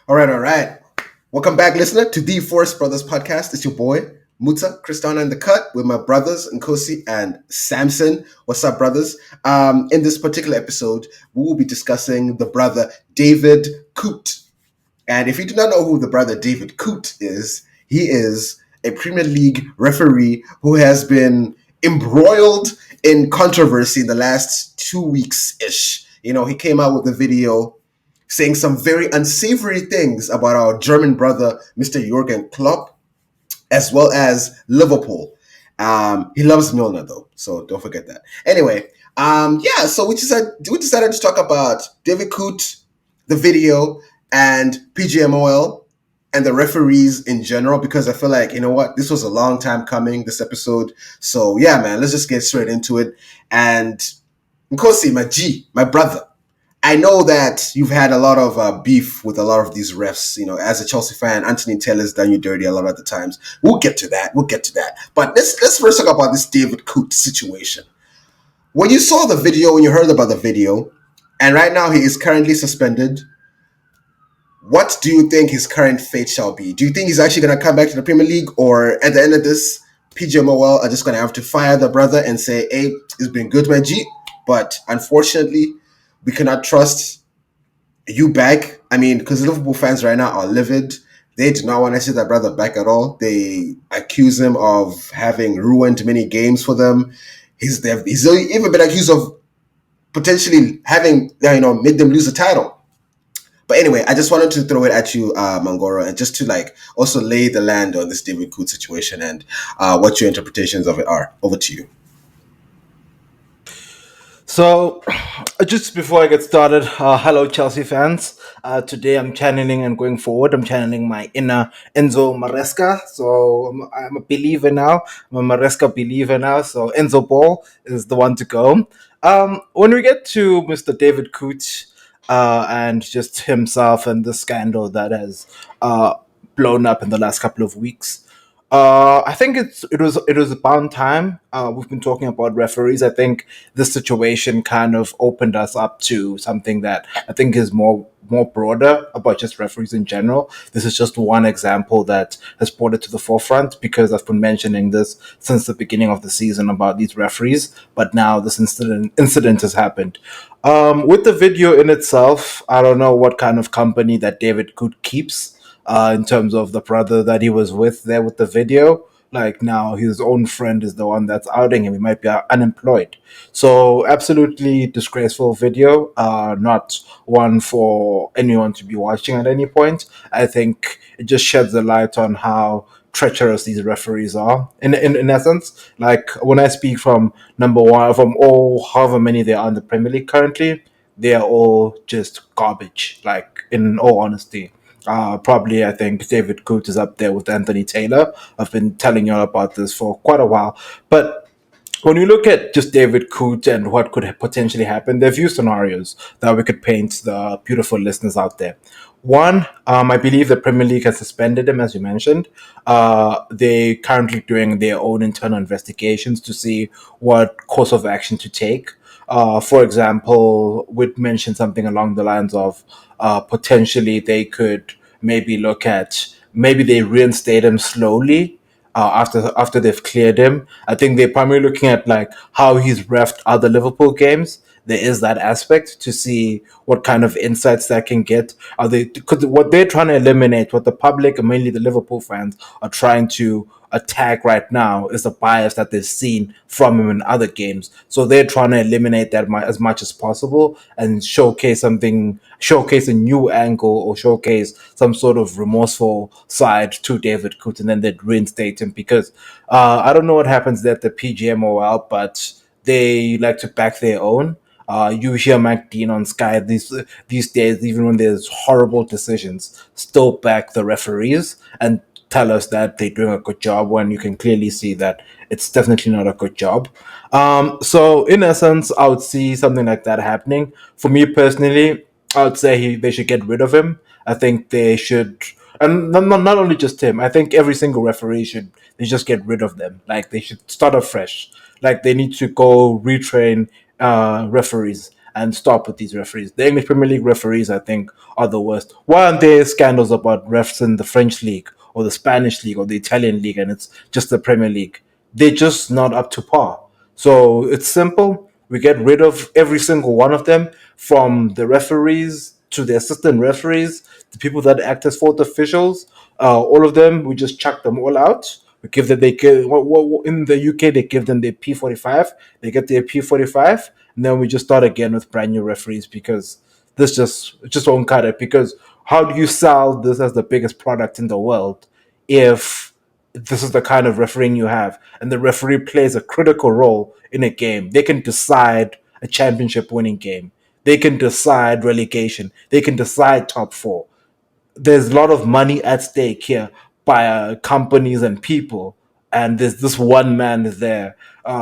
All right, all right. Welcome back, listener, to the Forest Brothers podcast. It's your boy, Muta, Kristana in the cut with my brothers, Nkosi and Samson. What's up, brothers? In this particular episode, we will be discussing the brother David Coote. And if you do not know who the brother David Coote is, he is a Premier League referee who has been embroiled in controversy in the last 2 weeks ish. He came out with a video saying some very unsavory things about our German brother, Mr. Jorgen Klopp, as well as Liverpool. He loves Milner though, so don't forget that. Anyway, so we decided to talk about David Coote, the video, and PGMOL and the referees in general because I feel like this was a long time coming. This episode, so yeah, man, let's just get straight into it. And Nkosi, my brother, I know that you've had a lot of beef with a lot of these refs. As a Chelsea fan, Anthony Taylor's done you dirty a lot of the times. We'll get to that. But let's first talk about this David Coote situation. When you saw the video, when you heard about the video, and right now he is currently suspended, what do you think his current fate shall be? Do you think he's actually going to come back to the Premier League, or at the end of this, PGMOL are just going to have to fire the brother and say, "Hey, it's been good, my G, but unfortunately, we cannot trust you back." I mean, because Liverpool fans right now are livid. They do not want to see that brother back at all. They accuse him of having ruined many games for them. He's even been accused of potentially having made them lose the title. But anyway, I just wanted to throw it at you, Mangoro, and just to also lay the land on this David Coote situation and what your interpretations of it are. Over to you. So, just before I get started, hello Chelsea fans. Today I'm channeling and going forward. I'm channeling my inner Enzo Maresca. So I'm a believer now. I'm a Maresca believer now. So Enzo Ball is the one to go. When we get to Mr. David Coote and just himself and the scandal that has blown up in the last couple of weeks. I think it was about time. We've been talking about referees. I think this situation kind of opened us up to something that I think is more broader about just referees in general. This is just one example that has brought it to the forefront because I've been mentioning this since the beginning of the season about these referees. But now this incident has happened. With the video in itself, I don't know what kind of company that David Coote keeps in terms of the brother that he was with there with the video. Like now, his own friend is the one that's outing him. He might be unemployed. So, absolutely disgraceful video. Not one for anyone to be watching at any point. I think it just sheds the light on how treacherous these referees are. In essence, like when I speak from number one, from all however many there are in the Premier League currently, they are all just garbage. Like in all honesty. Probably, I think David Coote is up there with Anthony Taylor. I've been telling you all about this for quite a while. But when you look at just David Coote and what could potentially happen, there are a few scenarios that we could paint the beautiful listeners out there. One, I believe the Premier League has suspended him, as you mentioned. They're currently doing their own internal investigations to see what course of action to take. For example, we'd mention something along the lines of potentially they could maybe look at maybe they reinstate him slowly after they've cleared him. I think they're primarily looking at like how he's refed other Liverpool games. There is that aspect to see what kind of insights that can get. Are they because what they're trying to eliminate, what the public and mainly the Liverpool fans are trying to attack right now is the bias that they've seen from him in other games. So they're trying to eliminate that as much as possible and showcase a new angle or showcase some sort of remorseful side to David Coote, and then they'd reinstate him because I don't know what happens there at the PGMOL, but they like to back their own. You hear Mike Dean on Sky these days, even when there's horrible decisions, still back the referees and tell us that they're doing a good job when you can clearly see that it's definitely not a good job. So in essence, I would see something like that happening. For me personally, I would say they should get rid of him. I think they should, and not only just him. I think every single referee should they just get rid of them. Like they should start afresh. Like they need to go retrain referees. and stop with these referees. The English Premier League referees, I think, are the worst. Why aren't there scandals about refs in the French league or the Spanish league or the Italian league, and it's just the Premier League? They're just not up to par. So it's simple. We get rid of every single one of them, from the referees to the assistant referees, the people that act as fourth officials. All of them, we just chuck them all out. We give them, in the UK they give them their P45. They get their P45, and then we just start again with brand new referees, because this just won't cut it. Because how do you sell this as the biggest product in the world if this is the kind of refereeing you have, and the referee plays a critical role in a game? They can decide a championship winning game. They can decide relegation. They can decide top four. There's a lot of money at stake here by companies and people, and there's this one man there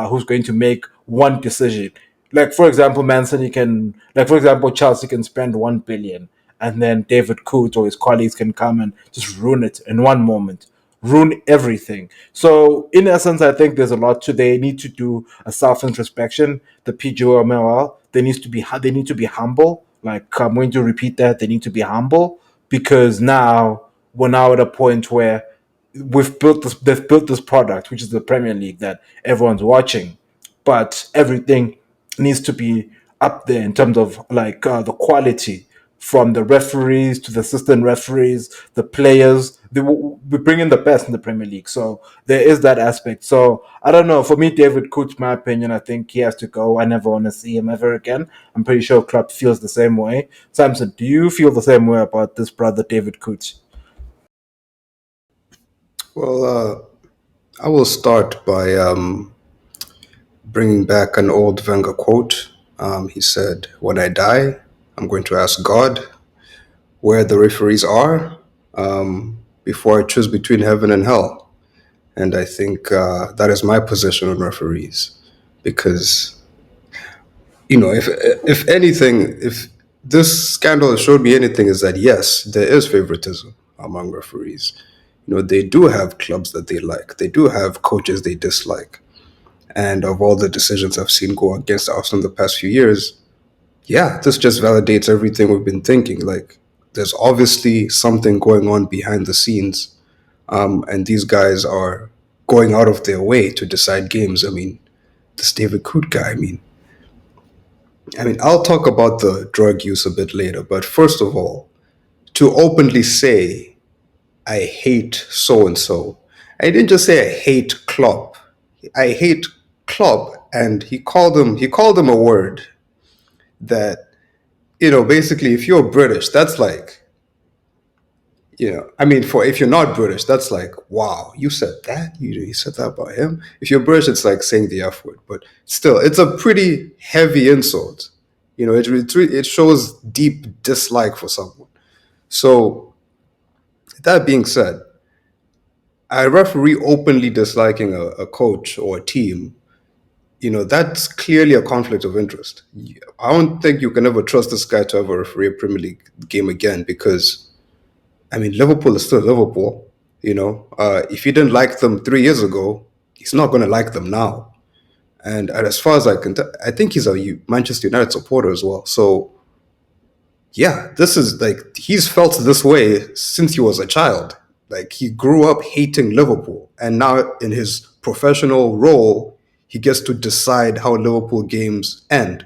who's going to make one decision. Like for example, Chelsea can spend 1 billion, and then David Coote or his colleagues can come and just ruin it in one moment, ruin everything. So in essence, I think there's a lot to. They need to do a self introspection. The PGMOL, they need to be humble. Like I'm going to repeat that, they need to be humble, because now we're now at a point where they've built this product, which is the Premier League, that everyone's watching, but everything needs to be up there in terms of like the quality, from the referees to the assistant referees, the players. We bring in the best in the Premier League, so there is that aspect. So I don't know. For me, David Coote, my opinion, I think he has to go. I never want to see him ever again. I'm pretty sure Klopp feels the same way. Samson, do you feel the same way about this brother, David Coote? Well, I will start by bringing back an old Wenger quote. He said, "When I die, I'm going to ask God where the referees are before I choose between heaven and hell." And I think that is my position on referees, because if anything, if this scandal has showed me anything, is that yes, there is favoritism among referees. They do have clubs that they like. They do have coaches they dislike. And of all the decisions I've seen go against Arsenal in the past few years, yeah, this just validates everything we've been thinking. Like, there's obviously something going on behind the scenes, and these guys are going out of their way to decide games. I mean, this David Coote guy. I mean, I'll talk about the drug use a bit later. But first of all, to openly say I hate so and so, I didn't just say I hate Klopp. I hate Klopp, and he called him a word that, basically, if you're British, that's like, I mean, for if you're not British, that's like, wow, you said that? You said that about him? If you're British, it's like saying the F word, but still, it's a pretty heavy insult. It shows deep dislike for someone. So, that being said, a referee openly disliking a coach or a team, that's clearly a conflict of interest. I don't think you can ever trust this guy to ever referee a Premier League game again, because, I mean, Liverpool is still Liverpool. If he didn't like them 3 years ago, he's not going to like them now. And as far as I can tell, I think he's a Manchester United supporter as well. So, yeah, this is like, he's felt this way since he was a child. Like, he grew up hating Liverpool, and now in his professional role, he gets to decide how Liverpool games end.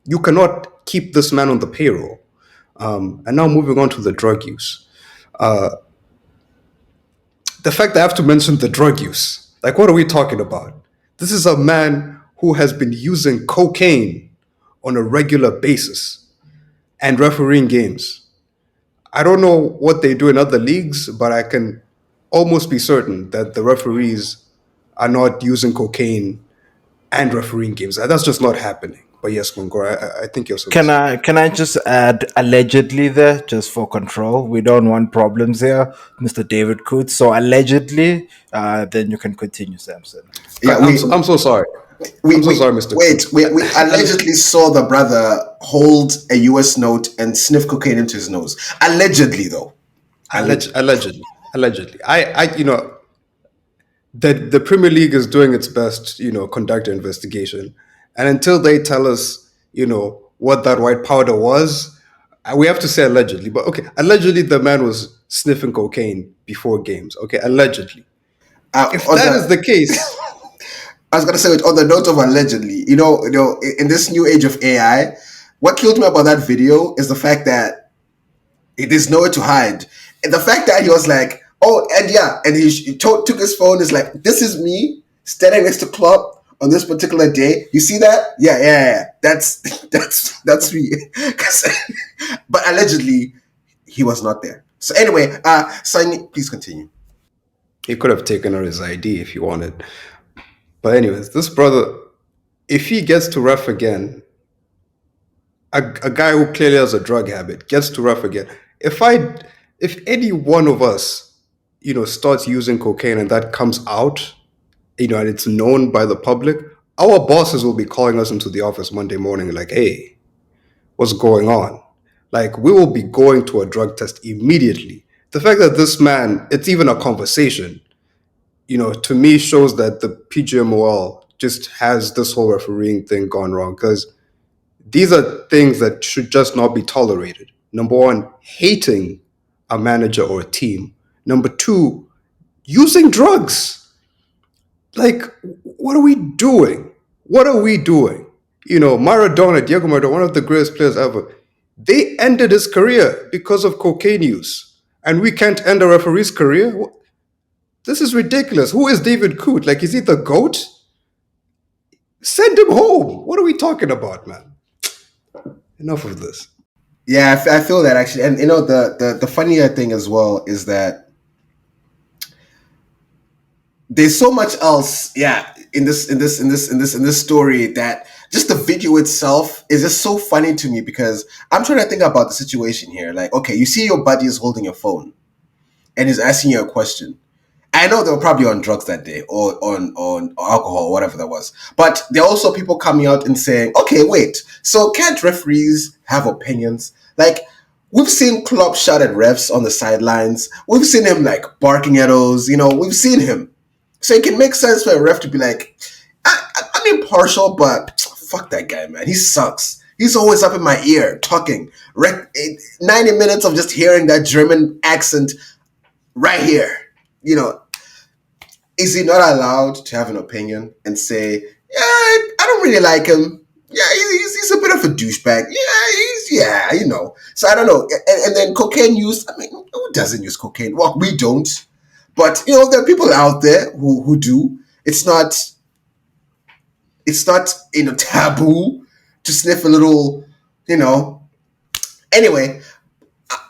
You cannot keep this man on the payroll. And now moving on to the drug use. The fact that I have to mention the drug use, like, what are we talking about? This is a man who has been using cocaine on a regular basis and refereeing games. I don't know what they do in other leagues, but I can almost be certain that the referees are not using cocaine and refereeing games. That's just not happening. But yes, Mungor, I think you're supposed Can to. I just add allegedly there, just for control? We don't want problems here, Mr. David Coote. So allegedly, then you can continue, Samson. Yeah, I'm so sorry. I'm so sorry, Mr. wait. Coote. We allegedly saw the brother hold a US note and sniff cocaine into his nose. Allegedly, though. Allegedly, allegedly. The Premier League is doing its best, conduct an investigation, and until they tell us, what that white powder was. We have to say allegedly, but okay, allegedly the man was sniffing cocaine before games. Okay, allegedly. If On that is the, the case, I was gonna say on the note of allegedly, in this new age of AI, what killed me about that video is the fact that there's nowhere to hide. And the fact that he was like, oh, and yeah, and took his phone, is like, this is me standing next to Klopp on this particular day. You see that? Yeah. That's that's me. 'Cause- but allegedly, he was not there. So anyway, Sunny, please continue. he could have taken out his ID if he wanted. But anyways, this brother, if he gets to ref again, a guy who clearly has a drug habit gets to ref again. If any one of us, starts using cocaine and that comes out, and it's known by the public, our bosses will be calling us into the office Monday morning like, hey, what's going on? Like, we will be going to a drug test immediately. The fact that this man, it's even a conversation, to me shows that the PGMOL just has this whole refereeing thing gone wrong, because these are things that should just not be tolerated. Number one, hating a manager or a team. Number two, using drugs. Like, what are we doing? What are we doing? Maradona, Diego Maradona, one of the greatest players ever, they ended his career because of cocaine use. And we can't end a referee's career? This is ridiculous. Who is David Coote? Like, is he the GOAT? Send him home. What are we talking about, man? Enough of this. Yeah, I feel that actually, and the funnier thing as well is that there's so much else, yeah, in this story, that just the video itself is just so funny to me, because I'm trying to think about the situation here. Like, okay, you see your buddy is holding your phone and is asking you a question. I know they were probably on drugs that day, or on alcohol, whatever that was. But there are also people coming out and saying, okay, wait, so can't referees have opinions? Like, we've seen Klopp shout at refs on the sidelines. We've seen him like barking at those, we've seen him. So it can make sense for a ref to be like, I'm impartial, but fuck that guy, man. He sucks. He's always up in my ear talking. 90 minutes of just hearing that German accent right here. Is he not allowed to have an opinion and say, yeah, I don't really like him. Yeah, he's a bit of a douchebag. So I don't know. And then cocaine use. I mean, who doesn't use cocaine? Well, we don't. But there are people out there who do. It's not taboo to sniff a little. Anyway,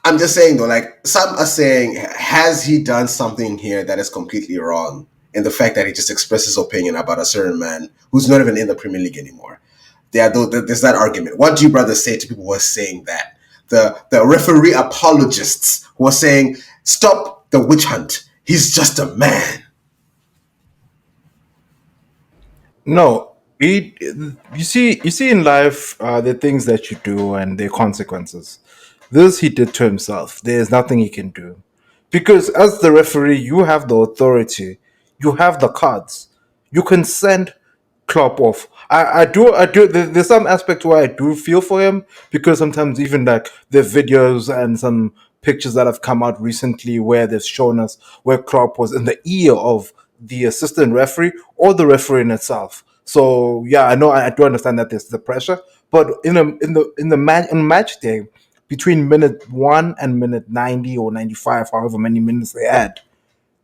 I'm just saying though, like, some are saying, has he done something here that is completely wrong in the fact that he just expressed his opinion about a certain man who's not even in the Premier League anymore? There's that argument. What do you brothers say to people who are saying that? The referee apologists who are saying, stop the witch hunt. He's just a man. No, you see in life, the things that you do and their consequences. This he did to himself. There's nothing he can do, because as the referee, you have the authority, you have the cards. You can send Klopp off. I do. There's some aspect where I do feel for him, because sometimes even like the videos and some pictures that have come out recently where they've shown us where Klopp was in the ear of the assistant referee or the referee in itself. So yeah, I know, I do understand that there's the pressure, but in match day, between minute 1 and minute 90 or 95, however many minutes they add,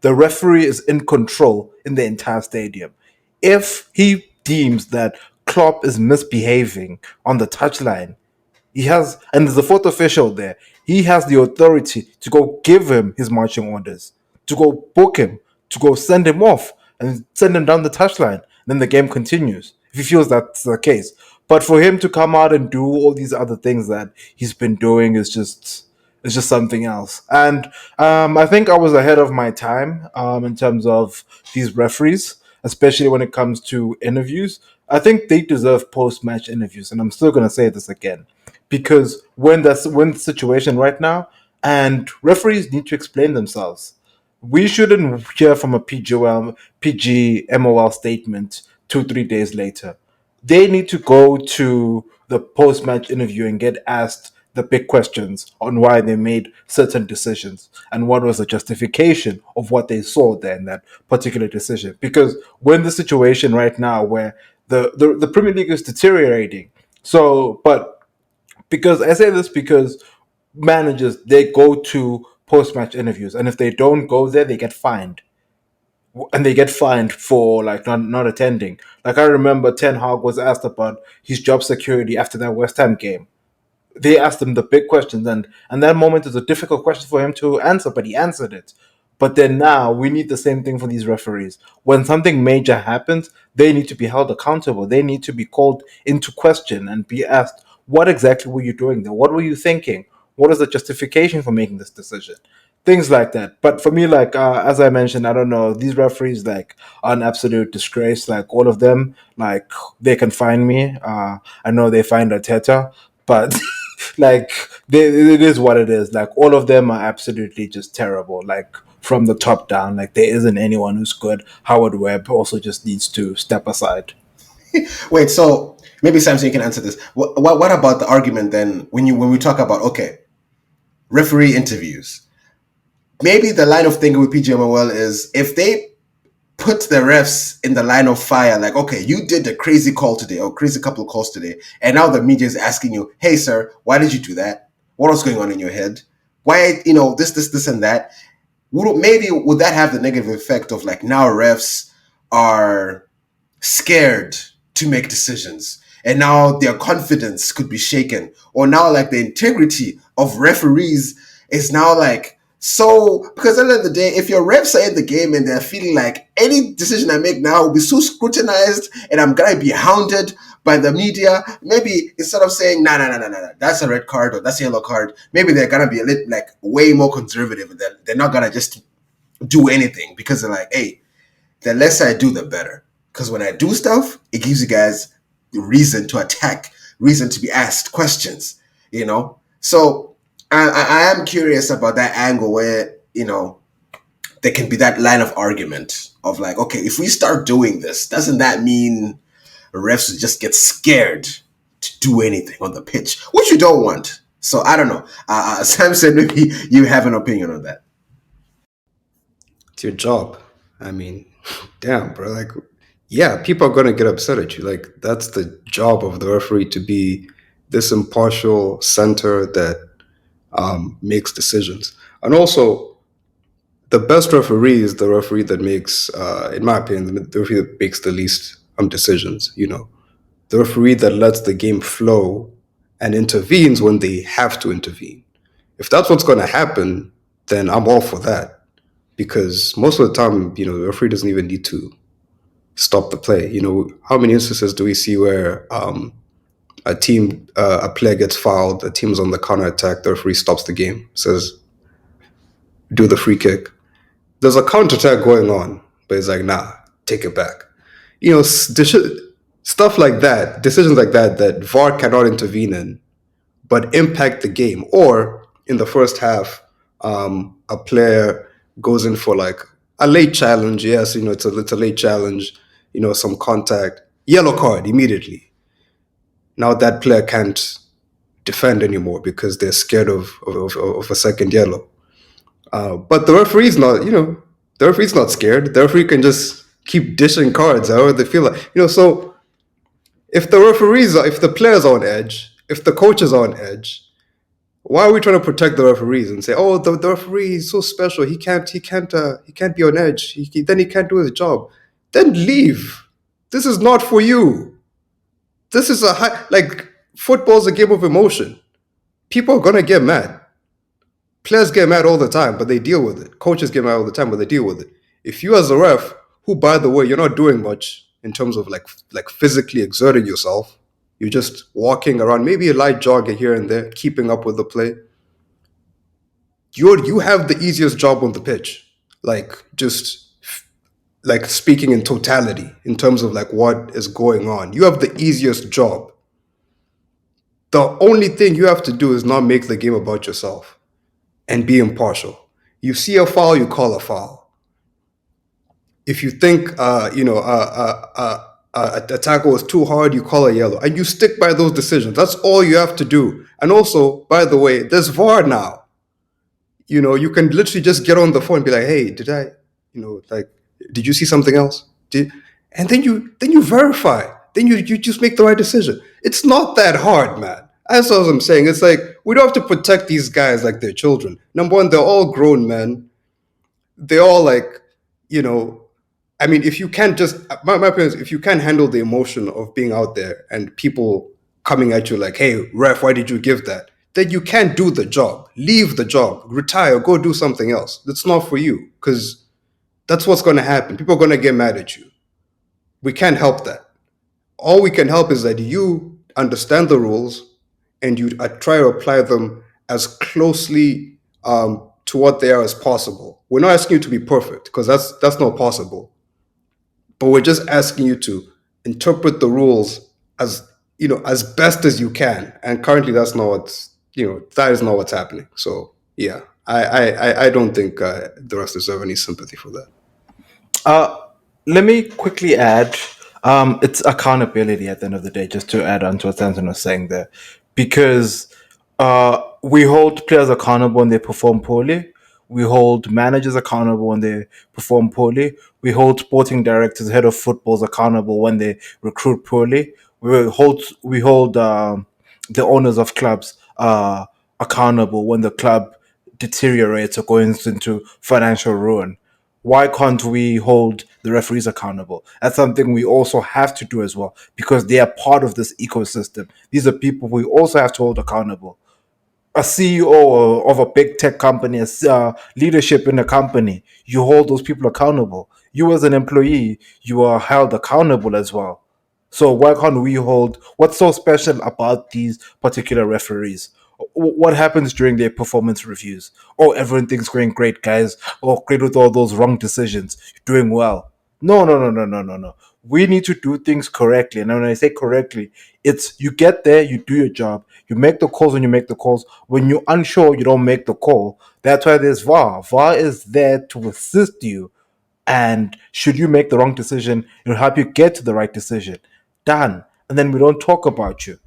the referee is in control in the entire stadium. If he deems that Klopp is misbehaving on the touchline, he has, and there's a fourth official there. He has the authority to go give him his marching orders, to go book him, to go send him off, and send him down the touchline. Then the game continues if he feels that's the case. But for him to come out and do all these other things that he's been doing is just, it's just something else. And I think I was ahead of my time in terms of these referees, especially when it comes to interviews. I think they deserve post-match interviews, and I'm still going to say this again, because when the situation right now, and referees need to explain themselves. We shouldn't hear from a PGMOL statement 2 3 days later. They need to go to the post match interview and get asked the big questions on why they made certain decisions and what was the justification of what they saw there in that particular decision. Because we're in the situation right now where the Premier League is deteriorating. So, but because I say this because managers, they go to post match interviews, and if they don't go there, they get fined, and they get fined for like not attending. Like I remember Ten Hag was asked about his job security after that West Ham game. They asked him the big questions, and that moment is a difficult question for him to answer, but he answered it. But then now we need the same thing for these referees. When something major happens, they need to be held accountable. They need to be called into question and be asked, what exactly were you doing there? What were you thinking? What is the justification for making this decision? Things like that. But for me, like as I mentioned, I don't know, these referees like are an absolute disgrace. Like all of them, like they can find me. I know they find Arteta, but like it is what it is. Like all of them are absolutely just terrible. Like from the top down, like there isn't anyone who's good. Howard Webb also just needs to step aside. Wait, so maybe Samson, you can answer this. What about the argument then when we talk about okay, referee interviews? Maybe the line of thinking with PGMOL is if they put the refs in the line of fire, like, okay, you did a crazy call today or crazy couple of calls today, and now the media is asking you, hey, sir, why did you do that? What was going on in your head? Why, this, and that? Would that have the negative effect of like now refs are scared to make decisions, and now their confidence could be shaken, or now like the integrity of referees is now like so, because at the end of the day, if your refs are in the game and they're feeling like any decision I make now will be so scrutinized and I'm gonna be hounded by the media, maybe instead of saying nah, that's a red card or that's a yellow card, maybe they're gonna be a little like way more conservative, and they're not gonna just do anything because they're like, hey, the less I do, the better. Because when I do stuff, it gives you guys reason to attack, reason to be asked questions, So I am curious about that angle where, there can be that line of argument of like, okay, if we start doing this, doesn't that mean refs would just get scared to do anything on the pitch, which you don't want? So I don't know. Samson, maybe you have an opinion on that. It's your job. I mean, damn, bro. Like, yeah, people are gonna get upset at you. Like, that's the job of the referee to be this impartial center that makes decisions. And also, the best referee is the referee that makes, in my opinion, the referee that makes the least decisions. The referee that lets the game flow and intervenes when they have to intervene. If that's what's going to happen, then I'm all for that, because most of the time, the referee doesn't even need to stop the play. How many instances do we see where a player gets fouled, a team's on the counter attack, the referee stops the game, says, do the free kick. There's a counter attack going on, but it's like, nah, take it back. Stuff like that, decisions like that, that VAR cannot intervene in, but impact the game. Or in the first half, a player goes in for like a late challenge. Yes, it's a late challenge. Some contact, yellow card immediately. Now that player can't defend anymore because they're scared of a second yellow. But the referee's not, the referee's not scared. The referee can just keep dishing cards however they feel like. So if the players are on edge, if the coaches are on edge, why are we trying to protect the referees and say, oh, the referee is so special, he can't be on edge, then he can't do his job? Then leave. This is not for you. This is football's a game of emotion. People are gonna get mad. Players get mad all the time, but they deal with it. Coaches get mad all the time, but they deal with it. If you as a ref, who by the way, you're not doing much in terms of like physically exerting yourself, you're just walking around, maybe a light jog here and there, keeping up with the play. You have the easiest job on the pitch. Just like speaking in totality, in terms of like what is going on. You have the easiest job. The only thing you have to do is not make the game about yourself and be impartial. You see a foul, you call a foul. If you think a tackle was too hard, you call a yellow, and you stick by those decisions. That's all you have to do. And also, by the way, there's VAR now. You can literally just get on the phone and be like, "Hey, did I, like, did you see something else?" And then you verify. Then you just make the right decision. It's not that hard, man. That's what I'm saying. It's like we don't have to protect these guys like they're children. Number one, they're all grown men. They all like, you know, I mean, if you can't just my opinion is if you can't handle the emotion of being out there and people coming at you like, "Hey, ref, why did you give that?" Then you can't do the job. Leave the job. Retire. Go do something else. That's not for you because that's what's going to happen. People are going to get mad at you. We can't help that. All we can help is that you understand the rules and you try to apply them as closely to what they are as possible. We're not asking you to be perfect because that's not possible, but we're just asking you to interpret the rules as as best as you can. And currently, that is not what's happening. So yeah, I don't think the rest deserve any sympathy for that. Uh, Let me quickly add, it's accountability at the end of the day, just to add on to what Samson was saying there. Because we hold players accountable when they perform poorly. We hold managers accountable when they perform poorly. We hold sporting directors, head of footballs accountable when they recruit poorly. We hold the owners of clubs accountable when the club deteriorates or goes into financial ruin. Why can't we hold the referees accountable? That's something we also have to do as well because they are part of this ecosystem. These are people we also have to hold accountable. A CEO of a big tech company, leadership in a company, you hold those people accountable. You, as an employee, you are held accountable as well. So why can't we hold? What's so special about these particular referees? What happens during their performance reviews? Oh, everything's going great, guys. Oh, great with all those wrong decisions. You're doing well. No, no, no, no, no, no, no. We need to do things correctly. And when I say correctly, it's you get there, you do your job, you make the calls when you make the calls. When you're unsure, you don't make the call. That's why there's VAR. VAR is there to assist you. And should you make the wrong decision, it'll help you get to the right decision. Done. And then we don't talk about you.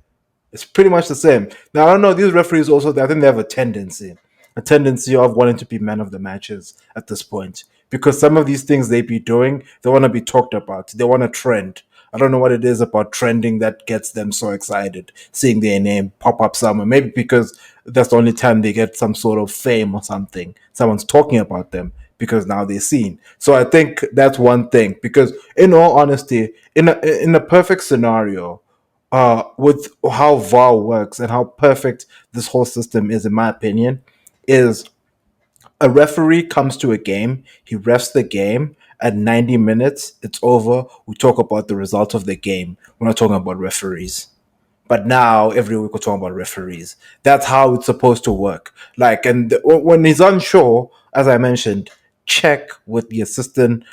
It's pretty much the same. Now I don't know. These referees also, I think they have a tendency of wanting to be man of the matches at this point because some of these things they be doing, they want to be talked about. They want to trend. I don't know what it is about trending that gets them so excited, seeing their name pop up somewhere. Maybe because that's the only time they get some sort of fame or something. Someone's talking about them because now they're seen. So I think that's one thing. Because in all honesty, in a perfect scenario, with how VAR works and how perfect this whole system is, in my opinion, is a referee comes to a game, he refs the game. At 90 minutes, it's over. We talk about the result of the game. We're not talking about referees. But now every week we're talking about referees. That's how it's supposed to work. Like, and when he's unsure, as I mentioned, check with the assistant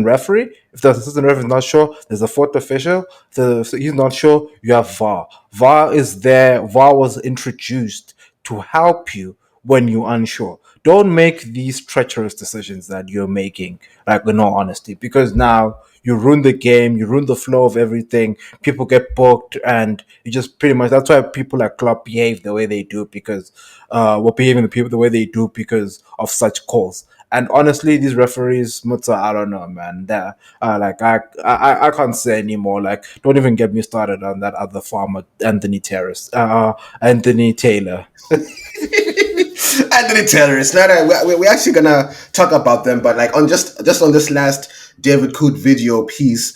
referee. If the assistant referee is not sure, there's a fourth official. If he's not sure, you have VAR. VAR is there. VAR was introduced to help you when you're unsure. Don't make these treacherous decisions that you're making, like in all honesty, because now you ruin the game, you ruin the flow of everything. People get booked, and you just pretty much that's why people like Klopp behave the way they do because we're behaving the people the way they do because of such calls. And honestly, these referees, Mutsa, I don't know, man. They're, like I can't say anymore. Like, don't even get me started on that other farmer, Anthony Taylor. Anthony Taylor. It's not. We're actually gonna talk about them, but like on just on this last David Coote video piece,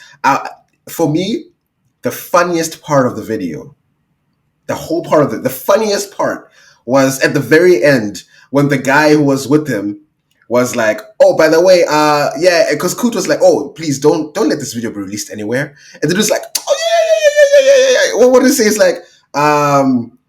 for me, the funniest part of the video, the whole part of it, the funniest part was at the very end when the guy who was with him was like, "Oh, by the way, yeah," because Coote was like, "Oh, please don't let this video be released anywhere," and then it was like, "Oh yeah. What did he say? It's like,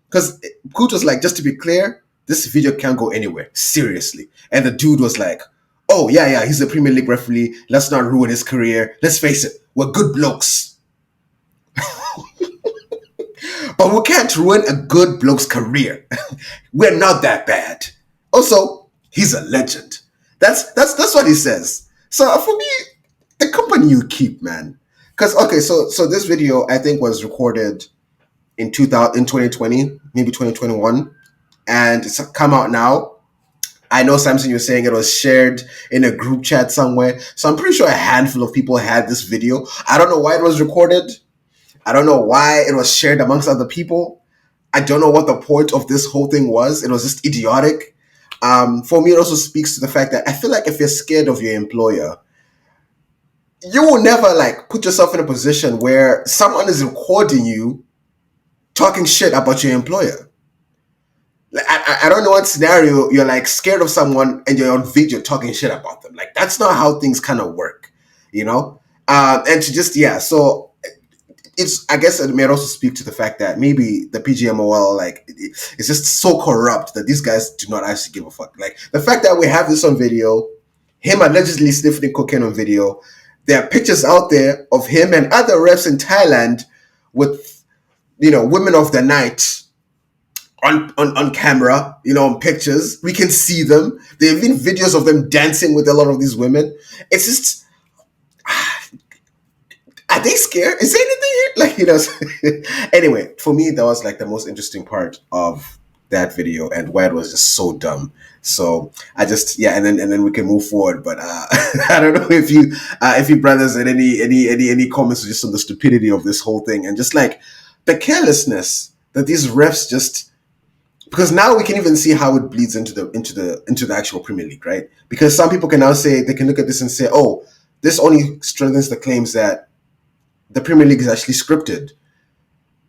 because Coote was like, just to be clear, this video can't go anywhere, seriously," and the dude was like, "Oh yeah, he's a Premier League referee. Let's not ruin his career. Let's face it, we're good blokes." But we can't ruin a good bloke's career. We're not that bad. Also, he's a legend. That's what he says. So for me, the company you keep, man. so this video I think was recorded in 2020, maybe 2021, and it's come out now. I know, Samson, you're saying it was shared in a group chat somewhere. So I'm pretty sure a handful of people had this video. I don't know why it was recorded. I don't know why it was shared amongst other people. I don't know what the point of this whole thing was. It was just idiotic. For me, it also speaks to the fact that I feel like if you're scared of your employer, you will never like put yourself in a position where someone is recording you talking shit about your employer. Like, I don't know what scenario you're like scared of someone and you're on video talking shit about them. Like, that's not how things kind of work, you know? And to just, yeah, so I guess it may also speak to the fact that maybe the PGMOL, like, it's just so corrupt that these guys do not actually give a fuck. Like, the fact that we have this on video, him allegedly sniffing cocaine on video, there are pictures out there of him and other refs in Thailand with, women of the night on camera, on pictures. We can see them. There have been videos of them dancing with a lot of these women. It's just, are they scared? Is there anything here? Like, anyway, for me, that was like the most interesting part of that video and why it was just so dumb. So I just, and then we can move forward. But I don't know if you brothers had any comments just on the stupidity of this whole thing and just like the carelessness that these refs just, because now we can even see how it bleeds into the actual Premier League, right? Because some people can now say, they can look at this and say, oh, this only strengthens the claims that the Premier League is actually scripted.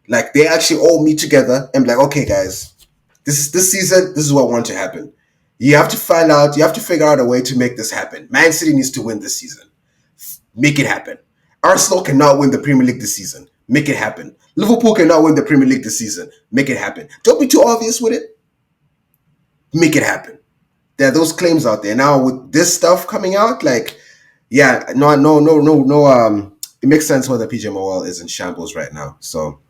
Like, they actually all meet together and be like, okay, guys, this season, this is what I want to happen. You have to figure out a way to make this happen. Man City needs to win this season. Make it happen. Arsenal cannot win the Premier League this season. Make it happen. Liverpool cannot win the Premier League this season. Make it happen. Don't be too obvious with it. Make it happen. There are those claims out there. Now, with this stuff coming out, like, no. It makes sense why the PGMOL is in shambles right now. So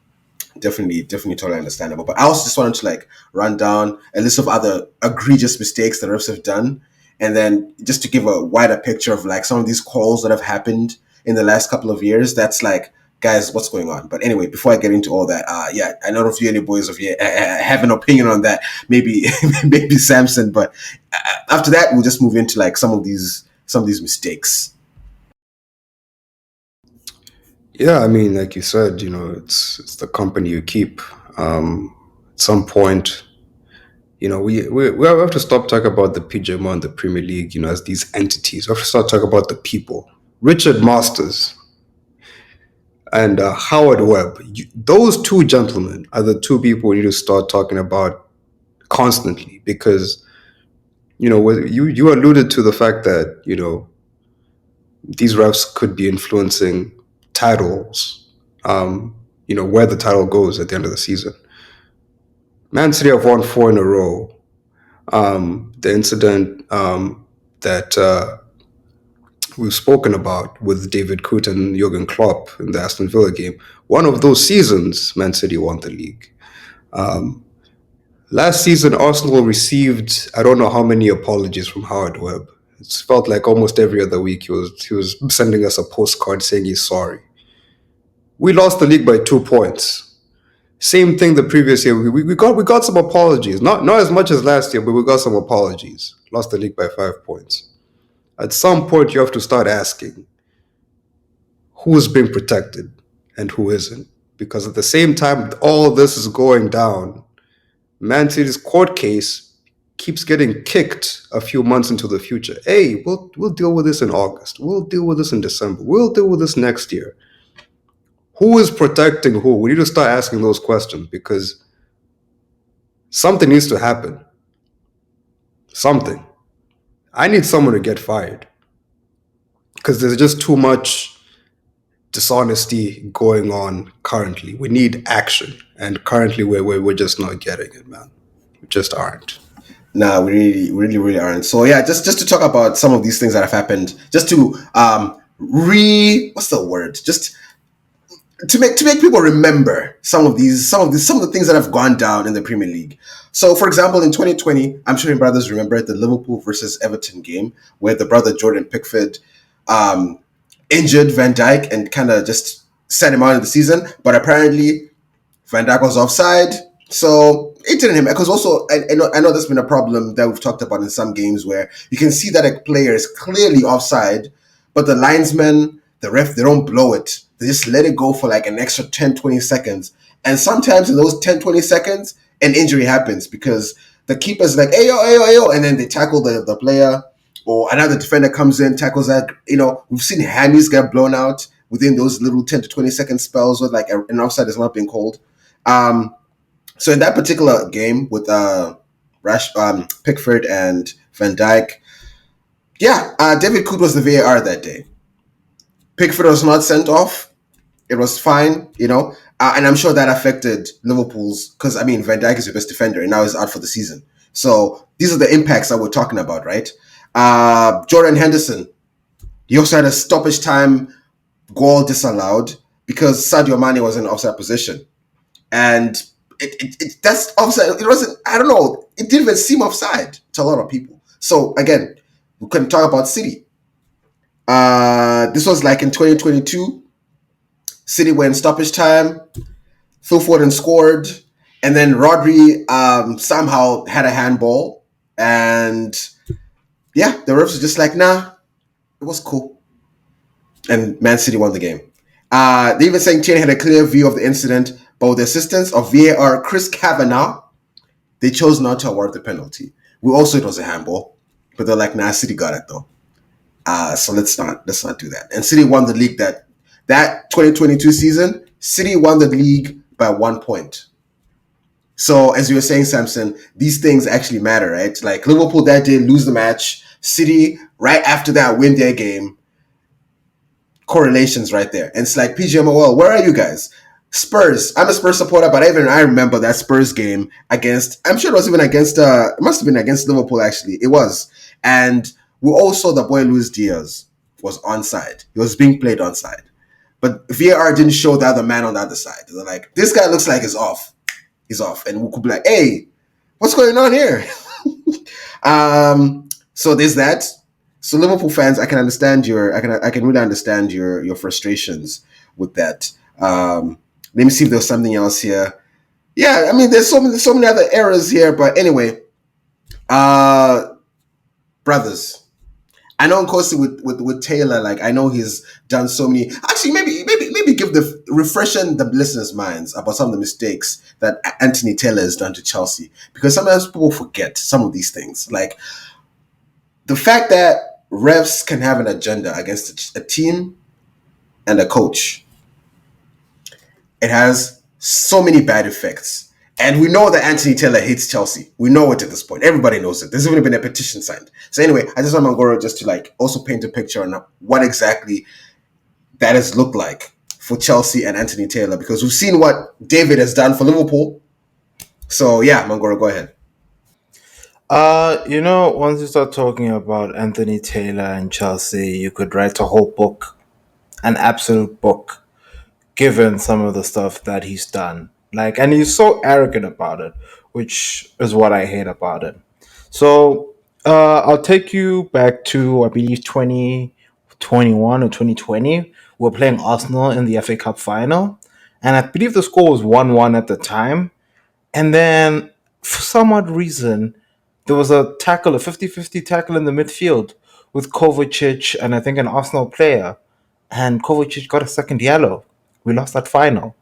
definitely totally understandable. But I also just wanted to like run down a list of other egregious mistakes that refs have done, and then just to give a wider picture of like some of these calls that have happened in the last couple of years. That's like, guys, what's going on? But anyway, before I get into all that, I don't know if you any boys of you have an opinion on that. Maybe Samson. But after that, we'll just move into like some of these mistakes. Yeah, I mean, like you said, it's the company you keep. At some point, we have to stop talking about the PGMOL and the Premier League, as these entities. We have to start talking about the people. Richard Masters and Howard Webb. Those two gentlemen are the two people we need to start talking about constantly, because you alluded to the fact that these refs could be influencing titles, where the title goes at the end of the season. Man City have won 4 in a row. The incident that we've spoken about with David Coote and Jorgen Klopp in the Aston Villa game, one of those seasons, Man City won the league. Last season, Arsenal received, I don't know how many apologies from Howard Webb. It felt like almost every other week he was sending us a postcard saying he's sorry. We lost the league by 2 points. Same thing the previous year. We got some apologies. Not as much as last year, but we got some apologies. Lost the league by 5 points. At some point, you have to start asking who's being protected and who isn't. Because at the same time all this is going down, Man City's court case keeps getting kicked a few months into the future. Hey, we'll deal with this in August. We'll deal with this in December. We'll deal with this next year. Who is protecting who? We need to start asking those questions, because something needs to happen. Something. I need someone to get fired, because there's just too much dishonesty going on currently. We need action, and currently we're just not getting it, man. We just aren't. Nah, we really aren't. So yeah, just to talk about some of these things that have happened, just to what's the word? Just to make people remember some of the things that have gone down in the Premier League. So, for example, in 2020, I'm sure your brothers remember the Liverpool versus Everton game where the brother Jordan Pickford injured Van Dijk and kind of just set him out of the season. But apparently, Van Dijk was offside, so it didn't him. Because also, I know there's been a problem that we've talked about in some games where you can see that a player is clearly offside, but the linesman, the ref, they don't blow it. They just let it go for like an extra 10, 20 seconds. And sometimes in those 10, 20 seconds, an injury happens because the keeper's like, hey, yo, hey, yo, hey, yo, and then they tackle the player, or another defender comes in, tackles that. We've seen hammies get blown out within those little 10 to 20 second spells where like an offside is not being called. Um, so in that particular game with Pickford and Van Dijk, yeah, David Coote was the VAR that day. Pickford was not sent off. It was fine, and I'm sure that affected Liverpool's, because I mean Van Dijk is your best defender and now he's out for the season. So these are the impacts that we're talking about, right? Jordan Henderson, he also had a stoppage time goal disallowed because Sadio Mane was in offside position, and that's offside. It wasn't. I don't know. It didn't even seem offside to a lot of people. So again, we couldn't talk about City. This was like in 2022. City went stoppage time. Phil Foden scored, and then Rodri somehow had a handball, and yeah, the refs were just like, nah, it was cool, and Man City won the game. They even saying Tierney had a clear view of the incident, but with the assistance of VAR Chris Kavanagh, they chose not to award the penalty. We also, it was a handball, but they're like, nah, City got it though. So let's not do that. And City won the league that 2022 season. City won the league by 1 point. So as you were saying, Samson, these things actually matter, right? Like Liverpool that day lose the match. City right after that win their game. Correlations right there. And it's like PGMOL, where are you guys? Spurs. I'm a Spurs supporter, but I remember that Spurs game against. I'm sure it was even against. It must have been against Liverpool. Actually, it was. And we all saw the boy Luis Diaz was onside. He was being played onside, but VAR didn't show the other man on the other side. They're like, this guy looks like he's off. He's off, and we could be like, hey, what's going on here? So there's that. So Liverpool fans, I can understand I can really understand your frustrations with that. Let me see if there's something else here. Yeah, I mean, there's so many other errors here, but anyway, brothers. I know Nkosi with Taylor, like I know he's done so many. Actually, maybe give refreshing the listeners' minds about some of the mistakes that Anthony Taylor has done to Chelsea, because sometimes people forget some of these things, like the fact that refs can have an agenda against a team and a coach. It has so many bad effects. And we know that Anthony Taylor hates Chelsea. We know it at this point. Everybody knows it. There's even been a petition signed. So anyway, I just want Mangoro just to like also paint a picture on what exactly that has looked like for Chelsea and Anthony Taylor, because we've seen what David has done for Liverpool. So yeah, Mangoro, go ahead. Once you start talking about Anthony Taylor and Chelsea, you could write a whole book, an absolute book, given some of the stuff that he's done. Like, and he's so arrogant about it, which is what I hate about it. So, I'll take you back to, I believe, 2021 or 2020. We're playing Arsenal in the FA Cup final. And I believe the score was 1-1 at the time. And then, for some odd reason, there was a tackle, a 50-50 tackle in the midfield with Kovacic and I think an Arsenal player. And Kovacic got a second yellow. We lost that final.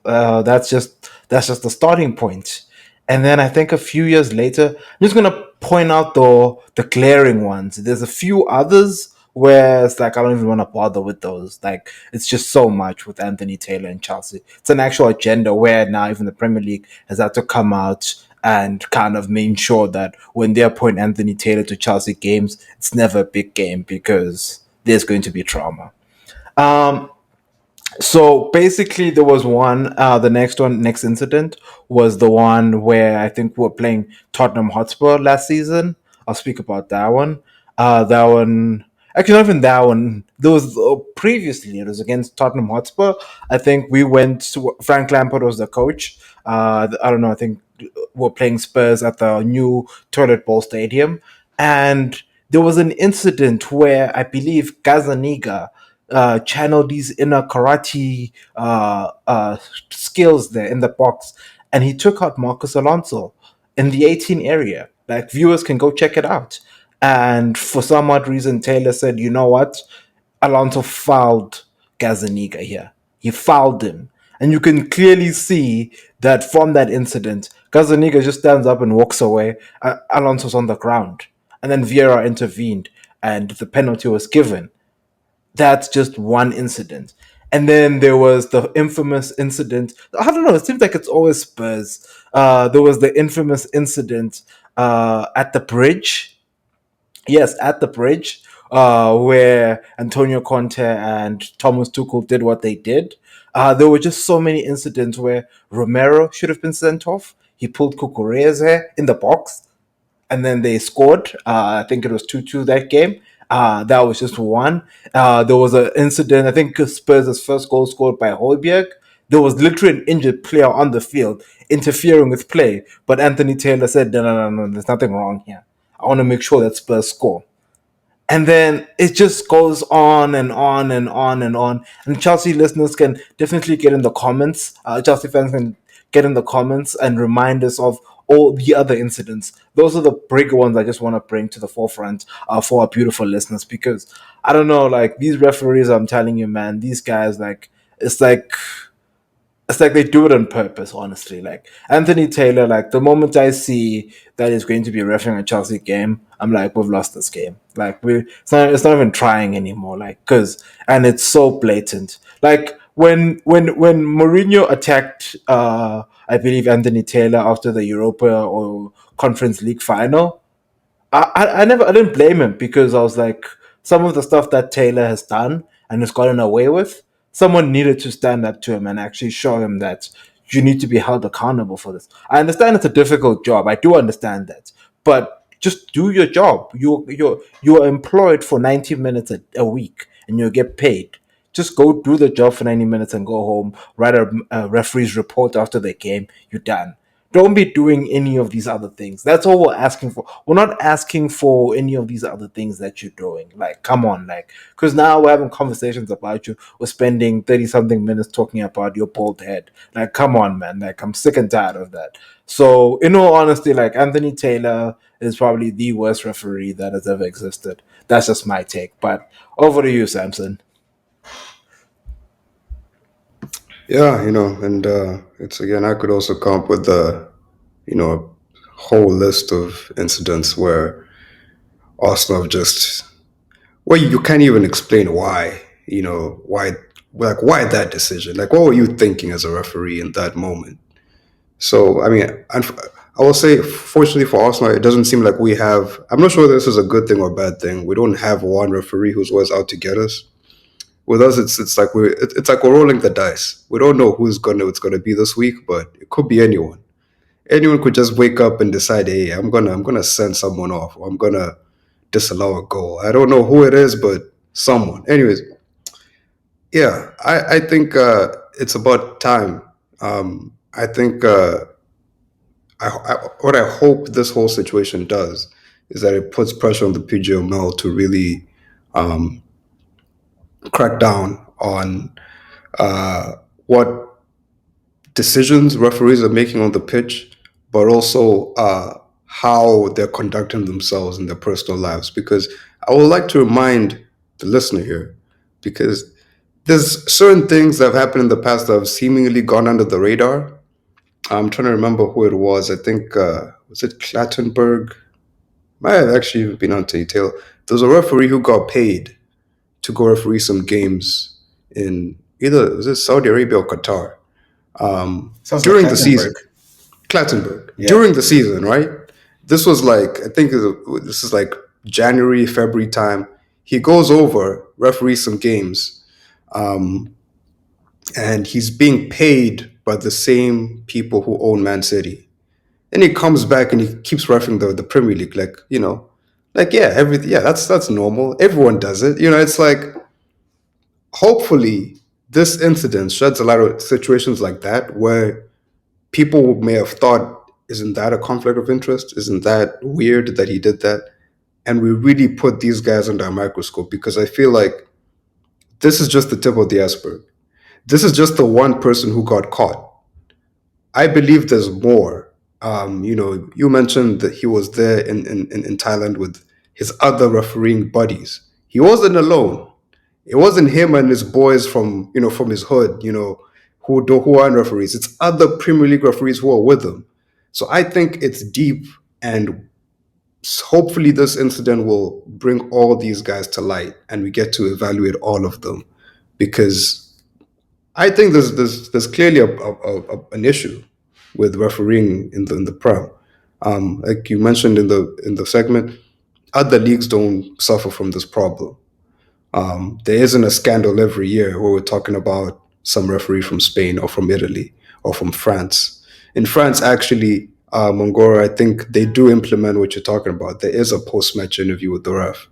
That's just the starting point. And then I think a few years later, I'm just gonna point out the glaring ones. There's a few others where it's like I don't even want to bother with those. Like it's just so much with Anthony Taylor and Chelsea. It's an actual agenda where now even the Premier League has had to come out and kind of make sure that when they appoint Anthony Taylor to Chelsea games, it's never a big game because there's going to be trauma. Um, so basically, there was one. Next incident was the one where I think we were playing Tottenham Hotspur last season. I'll speak about that one. That one, actually, not even that one. There was previously it was against Tottenham Hotspur. I think we went. Frank Lampard was the coach. I don't know. I think we're playing Spurs at the new Toilet Bowl Stadium, and there was an incident where I believe Gazaniga channel these inner karate skills there in the box, and he took out Marcus Alonso in the 18 area. Like, viewers can go check it out. And for some odd reason, Taylor said, "You know what? Alonso fouled Gazaniga here. He fouled him." And you can clearly see that from that incident, Gazaniga just stands up and walks away. Alonso's on the ground. And then Vieira intervened and the penalty was given. That's just one incident. And then there was the infamous incident. I don't know. It seems like it's always Spurs. There was the infamous incident at the bridge. Yes, at the bridge, where Antonio Conte and Thomas Tuchel did what they did. There were just so many incidents where Romero should have been sent off. He pulled Cucurella in the box and then they scored. I think it was 2-2 that game. That was just one. There was an incident, I think Spurs' first goal scored by Højbjerg. There was literally an injured player on the field interfering with play, but Anthony Taylor said, no, no, no, no, there's nothing wrong here. I want to make sure that Spurs score. And then it just goes on and on and on and on. And Chelsea listeners can definitely get in the comments. Chelsea fans can get in the comments and remind us of all the other incidents. Those are the bigger ones I just want to bring to the forefront for our beautiful listeners, because I don't know, like, these referees, I'm telling you, man, these guys, like, it's like it's like they do it on purpose, honestly. Like, Anthony Taylor, like, the moment I see that he's going to be refereeing a Chelsea game, I'm like, we've lost this game. Like, it's not even trying anymore. Like, and it's so blatant. Like, when Mourinho attacked, I believe, Anthony Taylor after the Europa or Conference League final, I didn't blame him, because I was like, some of the stuff that Taylor has done and has gotten away with, someone needed to stand up to him and actually show him that you need to be held accountable for this. I understand it's a difficult job. I do understand that, but just do your job. You're employed for 90 minutes a week and you get paid. Just go do the job for 90 minutes and go home. Write a referee's report after the game. You're done. Don't be doing any of these other things. That's all we're asking for. We're not asking for any of these other things that you're doing. Like, come on, like, because now we're having conversations about you. We're spending 30 something minutes talking about your bald head. Like, come on, man. Like, I'm sick and tired of that. So, in all honesty, like, Anthony Taylor is probably the worst referee that has ever existed. That's just my take. But over to you, Samson. Yeah, and it's again, I could also come up with a whole list of incidents where Arsenal have just, well, you can't even explain why, why that decision? Like, what were you thinking as a referee in that moment? So, I mean, I will say, fortunately for Arsenal, it doesn't seem like we have, I'm not sure this is a good thing or bad thing. We don't have one referee who's always out to get us. With us, it's like we're rolling the dice. We don't know it's gonna be this week, but it could be anyone. Anyone could just wake up and decide, hey, I'm gonna send someone off, or I'm gonna disallow a goal. I don't know who it is, but someone. Anyways, yeah, I think it's about time. I think what I hope this whole situation does is that it puts pressure on the PGMOL to really um, crack down on what decisions referees are making on the pitch, but also how they're conducting themselves in their personal lives. Because I would like to remind the listener here, because there's certain things that have happened in the past that have seemingly gone under the radar. I'm trying to remember who it was. I think was it Clattenburg? Might have actually even been on detail. There was a referee who got paid to go referee some games in either, was it Saudi Arabia or Qatar, Sounds like during the season. Clattenburg. Clattenburg, Yeah. during the season, right? This was like, I think this is like January, February time. He goes over, referees some games, um, and he's being paid by the same people who own Man City. And he comes back and he keeps refereeing the Premier League, like, like, yeah, yeah, that's normal. Everyone does it. It's like, hopefully this incident sheds a light of situations like that where people may have thought, isn't that a conflict of interest? Isn't that weird that he did that? And we really put these guys under a microscope, because I feel like This is just the tip of the iceberg. This is just the one person who got caught. I believe there's more. You mentioned that he was there in Thailand with his other refereeing buddies. He wasn't alone. It wasn't him and his boys from his hood, who aren't referees. It's other Premier League referees who are with him. So I think it's deep, and hopefully this incident will bring all these guys to light, and we get to evaluate all of them, because I think there's clearly an issue with refereeing in the Prem. Like you mentioned in the segment, other leagues don't suffer from this problem. There isn't a scandal every year where we're talking about some referee from Spain or from Italy or from France. In France, actually, Mongora, I think they do implement what you're talking about. There is a post-match interview with the ref.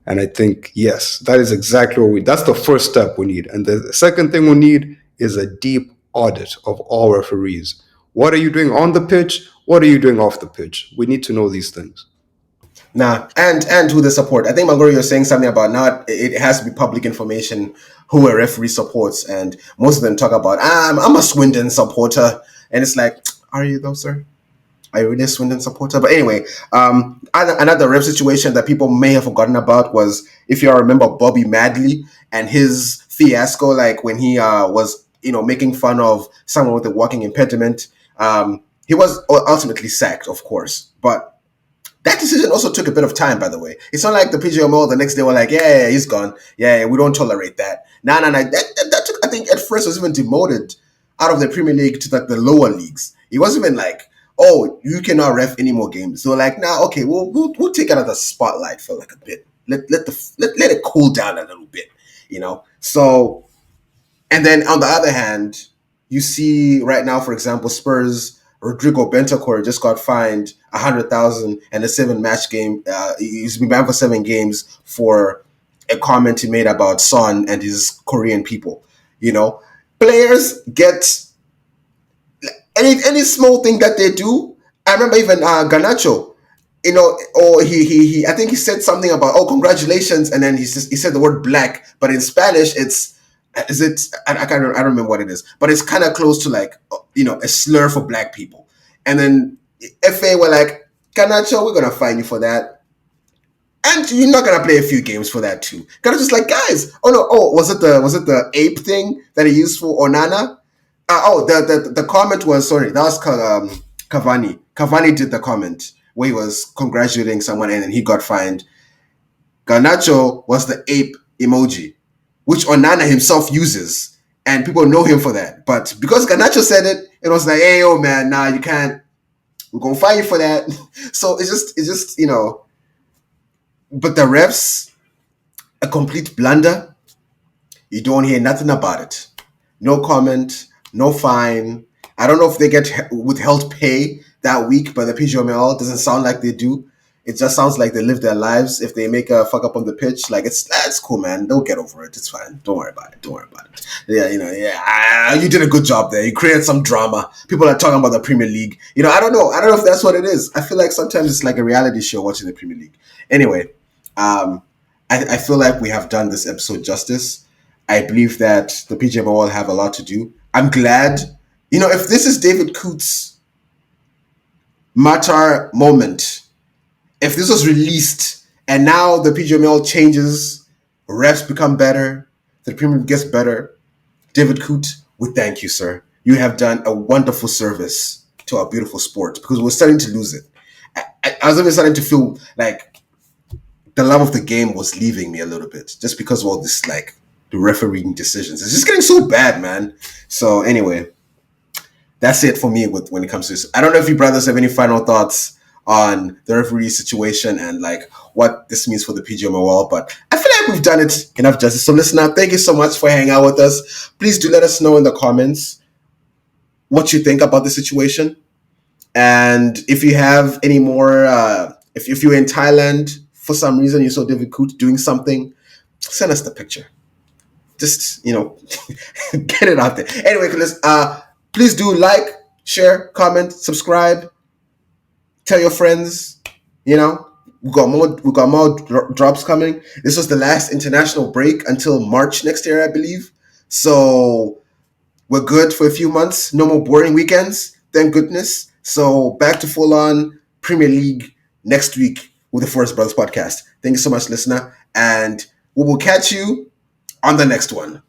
And I think, yes, that is exactly that's the first step we need. And the second thing we need is a deep audit of all referees. What are you doing on the pitch? What are you doing off the pitch? We need to know these things. Nah, and who they support. I think Mangoro, you're saying something about now it has to be public information who a referee supports, and most of them talk about I'm a Swindon supporter, and it's like, are you though, sir? Are you really a Swindon supporter? But anyway, another ref situation that people may have forgotten about was, if you all remember, Bobby Madley and his fiasco, like when he was making fun of someone with a walking impediment. He was ultimately sacked, of course, but that decision also took a bit of time, by the way. It's not like the PGMOL the next day were like, yeah, he's gone. Yeah, we don't tolerate that. No. That took, I think, at first was even demoted out of the Premier League to like the lower leagues. It wasn't even like, oh, you cannot ref any more games. So like, now, okay, we'll take it out of the spotlight for like a bit. Let it cool down a little bit, So, and then on the other hand, you see right now, for example, Spurs. Rodrigo Bentancur just got fined 100,000 and a 7-match game. He's been banned for 7 games for a comment he made about Son and his Korean people. Players get any small thing that they do. I remember even Garnacho, or he I think he said something about, oh, congratulations, and then he said the word black, but in Spanish I don't remember what it is, but it's kind of close to like a slur for black people. And then FA were like, Garnacho, we're gonna fine you for that, and you're not gonna play a few games for that too. Garnacho's like, guys, was it the ape thing that he used for Onana? The comment was, sorry, that was Cavani. Cavani did the comment where he was congratulating someone and then he got fined. Garnacho was the ape emoji, which Onana himself uses, and people know him for that. But because Garnacho said it, it was like, hey, oh man, nah, you can't. We're gonna fire you for that. So it's just But the refs, a complete blunder. You don't hear nothing about it. No comment, no fine. I don't know if they get withheld pay that week, but the PGMOL doesn't sound like they do. It just sounds like they live their lives. If they make a fuck up on the pitch, like that's cool, man. They'll get over it. It's fine. Don't worry about it. Yeah, you did a good job there. You created some drama. People are talking about the Premier League. I don't know. I don't know if that's what it is. I feel like sometimes it's like a reality show watching the Premier League. Anyway, I feel like we have done this episode justice. I believe that the PGMOL have a lot to do. I'm glad. If this is David Coote's Matar moment, if this was released and now the PGMOL changes, refs become better, the Premier League gets better, David Coote, we thank you, sir. You have done a wonderful service to our beautiful sport, because we're starting to lose it. I was even starting to feel like the love of the game was leaving me a little bit, just because of all this, like, the refereeing decisions. It's just getting so bad, man. So anyway, that's it for me when it comes to this. I don't know if you brothers have any final thoughts on the referee situation and like what this means for the PGMOL, but I feel like we've done it enough justice. So listener, thank you so much for hanging out with us. Please do let us know in the comments what you think about the situation. And if you have any more, if you're in Thailand, for some reason you saw David Coote doing something, send us the picture. Just, get it out there. Anyway, please do like, share, comment, subscribe, tell your friends, We got more drops coming. This was the last international break until March next year, I believe. So we're good for a few months. No more boring weekends. Thank goodness. So back to full on Premier League next week with the Forest Brothers podcast. Thank you so much, listener, and we will catch you on the next one.